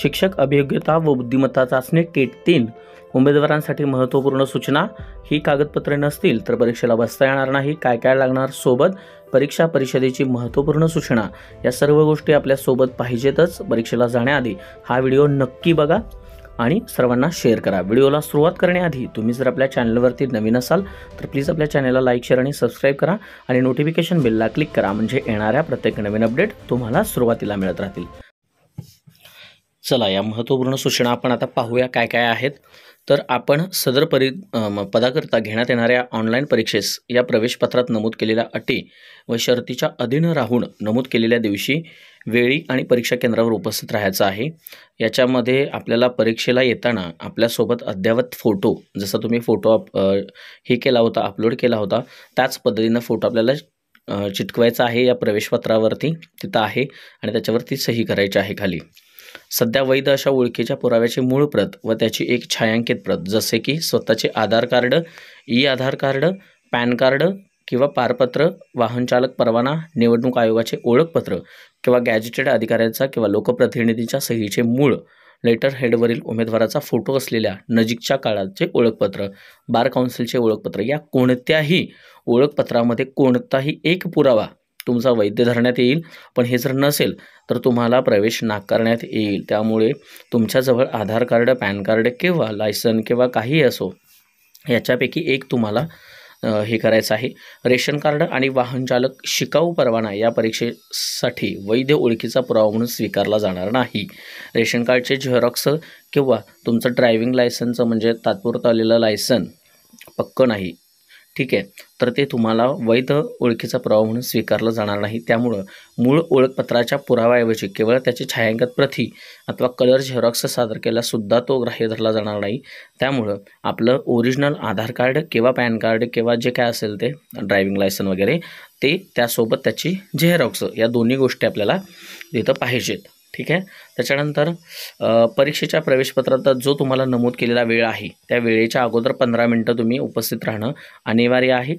शिक्षक अभियोग्यता व बुद्धिमत्ता चाचणी टेट 3 उमेदवारांसाठी महत्त्वपूर्ण सूचना। ही कागदपत्रे नसतील तर परीक्षेला बसता येणार नाही। काय काय लागणार, सोबत परीक्षा परिषदेची महत्त्वपूर्ण सूचना, या सर्व गोष्टी आपल्या सोबत पाहिजेतच। परीक्षेला जाण्याआधी हा व्हिडिओ नक्की बघा आणि सर्वांना शेअर करा। व्हिडिओला सुरुवात करण्याआधी तुम्ही जर आपल्या चॅनलवरती नवीन असाल तर प्लीज आपल्या चॅनलला लाईक, शेअर आणि सबस्क्राईब करा आणि नोटिफिकेशन बेलला क्लिक करा, म्हणजे येणाऱ्या प्रत्येक नवीन अपडेट तुम्हाला सुरुवातीला मिळत राहतील। चला, या महत्त्वपूर्ण सूचना आपण आता पाहूया काय काय आहेत। तर आपण सदर पदाकरता घेण्यात येणाऱ्या ऑनलाईन परीक्षेस या प्रवेशपत्रात नमूद केलेल्या अटी व शर्तीच्या अधीन राहून नमूद केलेल्या दिवशी, वेळी आणि परीक्षा केंद्रावर उपस्थित राहायचं आहे। याच्यामध्ये आपल्याला परीक्षेला येताना आपल्यासोबत अद्ययावत फोटो, जसा तुम्ही फोटो हे केला होता, अपलोड केला होता, त्याच पद्धतीनं फोटो आपल्याला चिटकवायचा आहे या प्रवेशपत्रावरती, तिथं आहे आणि त्याच्यावरती सही करायची आहे खाली। सध्या वैध अशा ओळखीच्या पुराव्याची मूळ प्रत व त्याची एक छायांकित प्रत, जसे की स्वतःचे आधार कार्ड, ई आधार कार्ड, पॅन कार्ड किंवा पारपत्र, वाहन चालक परवाना, निवडणूक आयोगाचे ओळखपत्र किंवा गॅजेटेड अधिकाऱ्याचा किंवा लोकप्रतिनिधीच्या सहीचे मूळ, लेटर हेडवरील उमेदवाराचा फोटो असलेल्या नजीकच्या काळाचे ओळखपत्र, बार काउन्सिलचे ओळखपत्र, या कोणत्याही ओळखपत्रामध्ये कोणताही एक पुरावा तुमचा वैध धरण्यात येईल। पण हे जर नसेल तर तुम्हाला प्रवेश नाकारण्यात येईल। त्यामुळे तुमच्याजवळ आधार कार्ड, पॅन कार्ड किंवा लायसन किंवा काही असो, याच्यापैकी एक तुम्हाला हे करायचं आहे। रेशन कार्ड आणि वाहन चालक शिकाऊ परवाना या परीक्षेसाठी वैध ओळखीचा पुरावा म्हणून स्वीकारला जाणार नाही। रेशन कार्डचे झेरॉक्स किंवा तुमचं ड्रायव्हिंग लायसनचं म्हणजे तात्पुरतं आलेलं लायसन पक्क नाही, ठीक आहे, तर ते तुम्हाला वैध ओळखीचा पुरावा म्हणून स्वीकारला जाणार नाही। त्यामुळं मूळ ओळखपत्राच्या पुराव्याऐवजी केवळ त्याची छायांकित प्रती अथवा कलर झेरॉक्स सादर केल्यासुद्धा तो ग्राह्य धरला जाणार नाही। त्यामुळं आपलं ओरिजिनल आधार कार्ड किंवा पॅन कार्ड किंवा जे काय असेल ते ड्रायव्हिंग लायसन वगैरे, ते त्यासोबत त्याची झेरॉक्स, या दोन्ही गोष्टी आपल्याला तिथं पाहिजेत, ठीक आहे। त्याच्यानंतर परीक्षेच्या प्रवेशपत्रात जो तुम्हाला नमूद केलेला वेळ आहे त्या वेळेच्या अगोदर 15 मिनिटं तुम्ही उपस्थित राहणं अनिवार्य आहे।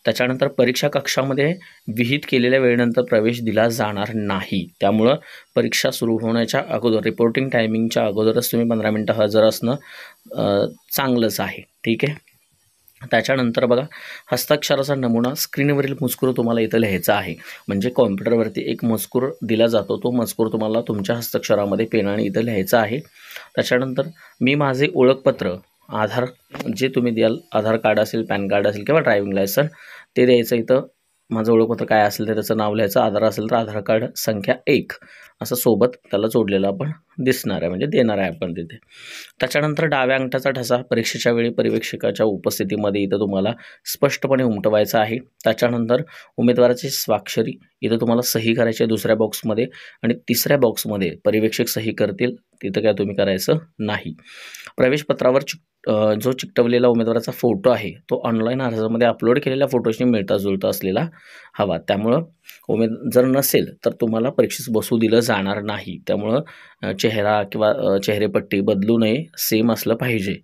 त्याच्यानंतर परीक्षा कक्षामध्ये विहित केलेल्या वेळेनंतर प्रवेश दिला जाणार नाही। त्यामुळं परीक्षा सुरू होण्याच्या अगोदर, रिपोर्टिंग टायमिंगच्या अगोदरच तुम्ही 15 मिनिटं हजर असणं चांगलंच आहे, ठीक आहे। त्याच्यानंतर बघा, हस्ताक्षराचा नमुना स्क्रीनवरील मजकूर तुम्हाला इथं लिहायचा आहे। म्हणजे कॉम्प्युटरवरती एक मजकूर दिला जातो, तो मजकूर तुम्हाला तुमच्या हस्ताक्षरामध्ये पेनाने इथं लिहायचा आहे। त्याच्यानंतर मी माझे ओळखपत्र, आधार जे तुम्ही द्याल, आधार कार्ड असेल, पॅन कार्ड असेल किंवा ड्रायव्हिंग लायसन, ते द्यायचं इथं। माझं ओळखपत्र काय असेल तर त्याचं नाव लिहायचं, आधार असेल तर आधार कार्ड संख्या 1 असं सोबत त्याला जोडलेलं आपण दिसणार आहे, म्हणजे देणार आहे आपण तिथे। त्याच्यानंतर डाव्या अंगठाचा ठसा परीक्षेच्या वेळी पर्यवेक्षकाच्या उपस्थितीमध्ये इथं तुम्हाला स्पष्टपणे उमटवायचा आहे। त्याच्यानंतर उमेदवाराची स्वाक्षरी इथं तुम्हाला सही करायची आहे दुसऱ्या बॉक्समध्ये, आणि तिसऱ्या बॉक्समध्ये पर्यवेक्षक सही करतील, तिथं काय तुम्ही करायचं नाही। प्रवेशपत्रावर जो चिकटवलेला उमेदवाराचा फोटो आहे तो ऑनलाईन अर्जामध्ये अपलोड केलेल्या फोटोशी मिळता जुळता असलेला हवा। त्यामुळं जर नसेल तर तुम्हाला परीक्षेस बसू दिलं जाणार नाही। त्यामुळं चेहरा किंवा चेहरेपट्टी बदलू नये, सेम असलं पाहिजे,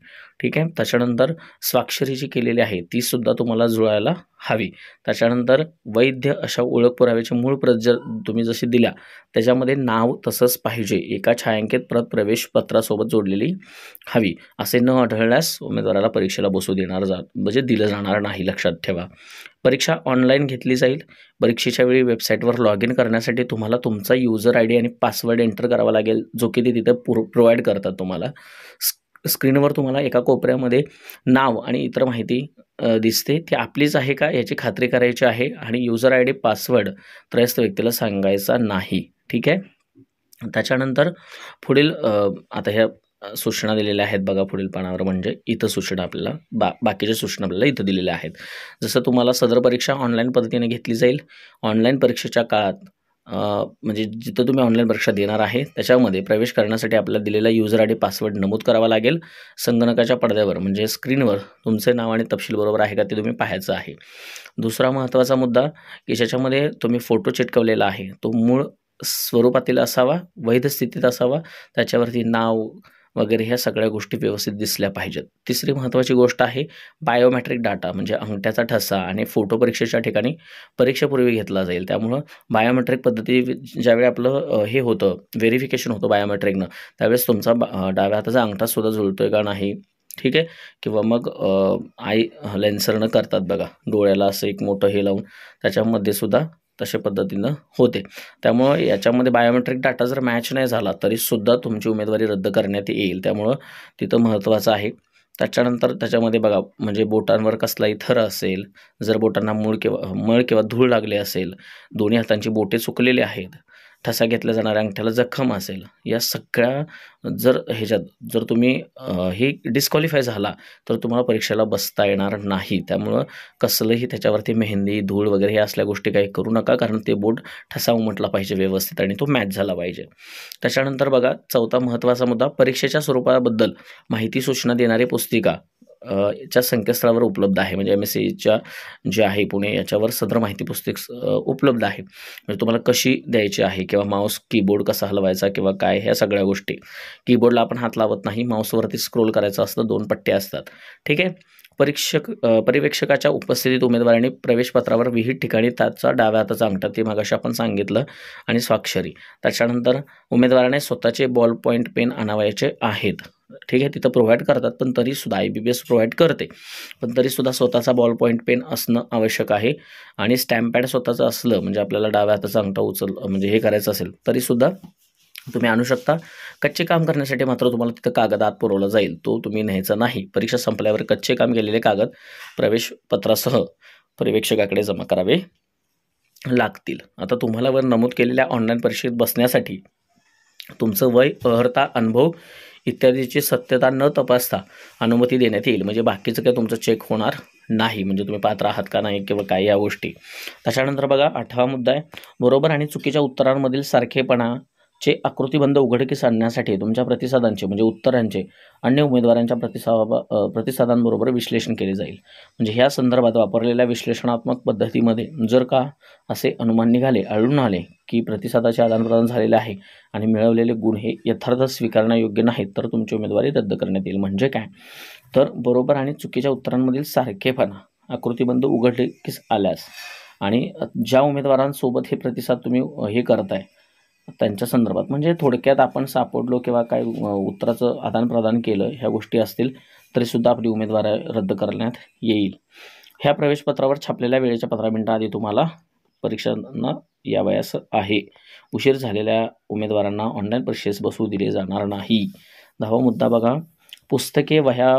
ठीक आहे। त्याच्यानंतर स्वाक्षरी जी केलेली आहे ती सुद्धा तुम्हाला जुळायला हवी। त्याच्यानंतर वैध अशा ओळख पुराव्याची मूळ प्रत जर तुम्ही जशी दिल्या त्याच्यामध्ये नाव तसंच पाहिजे, एका छायांकित प्रत प्रवेशपत्रासोबत जोडलेली हवी। असे न आढळल्यास उमेदवाराला परीक्षेला बसू म्हणजे दिलं जाणार नाही, लक्षात ठेवा। परीक्षा ऑनलाईन घेतली जाईल। परीक्षेच्या वेळी वेबसाईटवर लॉग इन करण्यासाठी तुम्हाला तुमचा यूजर ID आणि पासवर्ड एंटर करावा लागेल, जो की ते तिथं प्रोव्हाइड करतात तुम्हाला। स्क्रीनवर तुम्हाला एका कोपऱ्यामध्ये नाव आणि इतर माहिती दिसते, ती आपलीच आहे का याची खात्री करायची आहे, आणि यूजर ID पासवर्ड त्रयस्थ व्यक्तीला सांगायचा नाही, ठीक आहे। त्याच्यानंतर पुढील आता ह्या सूचना दिलेल्या आहेत बघा पुढील पानावर, म्हणजे इथं सूचना आपल्याला बाकीच्या सूचना आपल्याला इथं दिलेल्या आहेत। जसं तुम्हाला सदर परीक्षा ऑनलाईन पद्धतीने घेतली जाईल। ऑनलाईन परीक्षेच्या काळात म्हणजे जिथं तुम्ही ऑनलाईन परीक्षा देणार आहे त्याच्यामध्ये प्रवेश करण्यासाठी आपल्याला दिलेला यूजर ID पासवर्ड नमूद करावा लागेल। संगणकाच्या पडद्यावर म्हणजे स्क्रीनवर तुमचे नाव आणि तपशील बरोबर आहे का ते तुम्ही पाहायचं आहे। दुसरा महत्त्वाचा मुद्दा की ज्याच्यामध्ये तुम्ही फोटो चिटकवलेला आहे तो मूळ स्वरूपातील असावा, वैध स्थितीत असावा, त्याच्यावरती नाव, वगैरे ह्या सगळ्या गोष्टी व्यवस्थित दिसल्या पाहिजेत. तिसरी महत्त्वाची गोष्ट आहे बायोमेट्रिक डाटा, म्हणजे अंगठ्याचा ठसा आणि फोटो परीक्षेच्या ठिकाणी परीक्षेपूर्वी घेतला जाईल. त्यामुळं बायोमेट्रिक पद्धती ज्यावेळी आपलं हे होतं व्हेरिफिकेशन होतं बायोमेट्रिकनं, त्यावेळेस तुमचा डाव्या हाताचा अंगठासुद्धा जुळतोय का नाही, ठीक आहे, किंवा मग आय लेन्सरनं करतात बघा, डोळ्याला असं एक मोठं हे लावून त्याच्यामध्ये सुद्धा तशा पद्धतीनं होते. त्यामुळं याच्यामध्ये बायोमेट्रिक डाटा जर मॅच नाही झाला तरीसुद्धा तुमची उमेदवारी रद्द करण्यात येईल. त्यामुळं तिथं महत्त्वाचं आहे. त्याच्यानंतर त्याच्यामध्ये बघा, म्हणजे बोटांवर कसलाही थर असेल, जर बोटांना मळ किंवा धूळ लागले असेल, दोन्ही हातांची बोटे सुकलेली आहेत, ठसा घेतल्या जाणाऱ्या अंगठ्याला जखम असेल, या सगळ्या जर तुम्ही हे डिस्क्वालिफाय झाला तर तुम्हाला परीक्षेला बसता येणार नाही. त्यामुळं कसलंही त्याच्यावरती मेहंदी, धूळ वगैरे हे असल्या गोष्टी काही करू नका, कारण ते बोट ठसा उमटला पाहिजे व्यवस्थित आणि तो मॅच झाला पाहिजे. त्याच्यानंतर बघा, चौथा महत्त्वाचा मुद्दा, परीक्षेच्या स्वरूपाबद्दल माहिती सूचना देणारी पुस्तिका च्या संकेतस्थळावर उपलब्ध आहे. म्हणजे MSCच्या जे आहे पुणे याच्यावर सदर माहिती पुस्तक उपलब्ध आहे. म्हणजे तुम्हाला कशी द्यायची आहे, किंवा माऊस कीबोर्ड कसा हलवायचा किंवा काय, ह्या सगळ्या गोष्टी. कीबोर्डला आपण हात लावत नाही, माऊसवरती स्क्रोल करायचं असतं, 2 पट्टे असतात, ठीक आहे. पर्यवेक्षकाच्या उपस्थितीत उमेदवारांनी प्रवेशपत्रावर विहित ठिकाणी त्याचा डाव्या हाताचा अंगठा, ते मगाशी आपण सांगितलं, आणि स्वाक्षरी. त्याच्यानंतर उमेदवाराने स्वतःचे बॉल पॉईंट पेन आणावायचे आहेत, ठीक आहे. तिथं प्रोव्हाइड करतात, पण तरीसुद्धा IBPS प्रोव्हाइड करते, पण तरीसुद्धा स्वतःचा बॉल पॉईंट पेन असणं आवश्यक आहे. आणि स्टॅम्प पॅड स्वतःचं असलं, म्हणजे आपल्याला डाव्या हाताचा अंगठा म्हणजे हे करायचं असेल तरीसुद्धा तुम्ही आणू शकता. कच्चे काम करण्यासाठी मात्र तुम्हाला तिथं कागद आत पुरवला जाईल, तो तुम्ही न्यायचा नाही. परीक्षा संपल्यावर कच्चे काम केलेले कागद प्रवेशपत्रासह पर्यवेक्षकाकडे जमा करावे लागतील. आता तुम्हाला वर नमूद केलेल्या ऑनलाईन परीक्षेत बसण्यासाठी तुमचं वय, अर्हता, अनुभव इत्यादीची सत्यता न तपासता अनुमती देण्यात येईल. म्हणजे बाकीचं काय तुमचं चेक होणार नाही, म्हणजे तुम्ही पात्र आहात का नाही किंवा काय या गोष्टी. त्याच्यानंतर बघा, 8वा मुद्दा आहे, बरोबर आणि चुकीच्या उत्तरांमधील सारखेपणाचे आकृतिबंध उघडकीस आणण्यासाठी तुमच्या प्रतिसादांचे, म्हणजे उत्तरांचे अन्य उमेदवारांच्या प्रतिसादांबरोबर विश्लेषण केले जाईल. म्हणजे ह्या संदर्भात वापरलेल्या विश्लेषणात्मक पद्धतीमध्ये जर का असे अनुमान आढळून आले की प्रतिसादाचे आदानप्रदान झालेले आहे आणि मिळवलेले गुण हे यथार्थ स्वीकारण्यायोग्य नाहीत, तर तुमची उमेदवारी रद्द करण्यात येईल. म्हणजे काय, तर बरोबर आणि चुकीच्या उत्तरांमधील सारखेपणा आकृतिबंध उघडकीस आल्यास आणि ज्या उमेदवारांसोबत हे प्रतिसाद तुम्ही हे करताय त्यांच्या संदर्भात, म्हणजे थोडक्यात आपण सापडलो किंवा काय उत्तराचं आदानप्रदान केलं, ह्या गोष्टी असतील तरीसुद्धा आपली उमेदवारी रद्द करण्यात येईल. ह्या प्रवेशपत्रावर छापलेल्या वेळेच्या 15 मिनिटांआधी तुम्हाला परीक्षांना यावयास आहे. उशीर झालेल्या उमेदवारांना ऑनलाईन परीक्षेस बसू दिले जाणार नाही. 10वा मुद्दा बघा, पुस्तके, वह्या,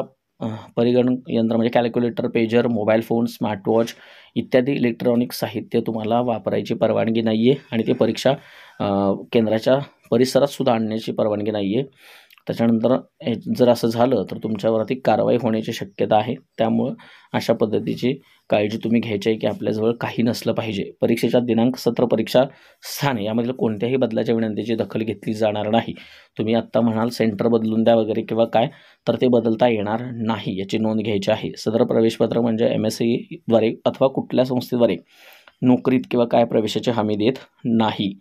परिगणक यंत्र म्हणजे calculator, pager, mobile phone, smartwatch इत्यादी इलेक्ट्रॉनिक साहित्य तुम्हाला वापरायची परवानगी नाही आहे, आणि ते परीक्षा केंद्राच्या परिसरात सुद्धा आणण्याची परवानगी नाही आहे. त्याच्यानंतर जर असं झालं तर तुमच्यावरती कारवाई होण्याची शक्यता आहे. त्यामुळं अशा पद्धतीची काळजी तुम्ही घ्यायची आहे की आपल्याजवळ काही नसलं पाहिजे. परीक्षेच्या दिनांक, सत्र, परीक्षा स्थान यामधील कोणत्याही बदलाच्या विनंतीची दखल घेतली जाणार नाही. तुम्ही आत्ता म्हणाल सेंटर बदलून द्या वगैरे किंवा काय, तर ते बदलता येणार नाही, याची नोंद घ्यायची आहे. सदर प्रवेशपत्र म्हणजे MSCद्वारे अथवा कुठल्या संस्थेद्वारे नोकरीत किंवा काय प्रवेशाची हमी देत नाही.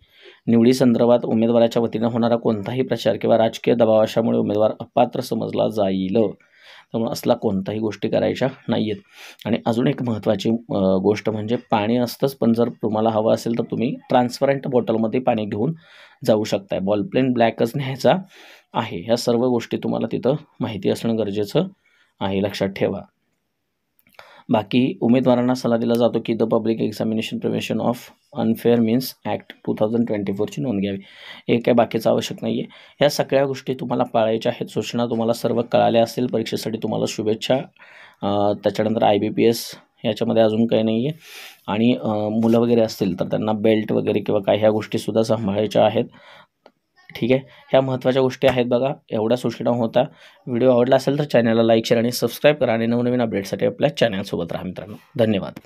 निवडी संदर्भात उमेदवाराच्या वतीनं होणारा कोणताही प्रचार किंवा राजकीय दबावाशामुळे उमेदवार अपात्र समजला जाईल. त्यामुळे असला कोणताही गोष्टी करायच्या नाही आहेत. आणि अजून एक महत्त्वाची गोष्ट म्हणजे पाणी असतंच, पण जर तुम्हाला हवं असेल तर तुम्ही ट्रान्सपरंट बॉटलमध्ये पाणी घेऊन जाऊ शकताय. बॉलपेन ब्लॅकच न्यायचा आहे. ह्या सर्व गोष्टी तुम्हाला तिथं माहिती असणं गरजेचं आहे, लक्षात ठेवा. बाकी उमेदवारांना सल्ला दिला जातो की the public examination prevention of unfair means act 2024ची नोंद घ्यावी. हे काय बाकीचं आवश्यक नाही आहे. ह्या सगळ्या गोष्टी तुम्हाला पाळायच्या आहेत. सूचना तुम्हाला सर्व कळाल्या असतील. परीक्षेसाठी तुम्हाला शुभेच्छा. त्याच्यानंतर IBPS याच्यामध्ये अजून काही नाही आहे. आणि मुलं वगैरे असतील तर त्यांना बेल्ट वगैरे किंवा काय ह्या गोष्टीसुद्धा सांभाळायच्या आहेत, ठीक आहे. ह्या महत्त्वाच्या गोष्टी आहेत बघा. एवढ्या सूचना होता. व्हिडिओ आवडला असेल तर चॅनलला लाईक, शेअर आणि सबस्क्राईब करा आणि नवनवीन अपडेटसाठी आपल्या चॅनलसोबत राहा मित्रांनो. धन्यवाद.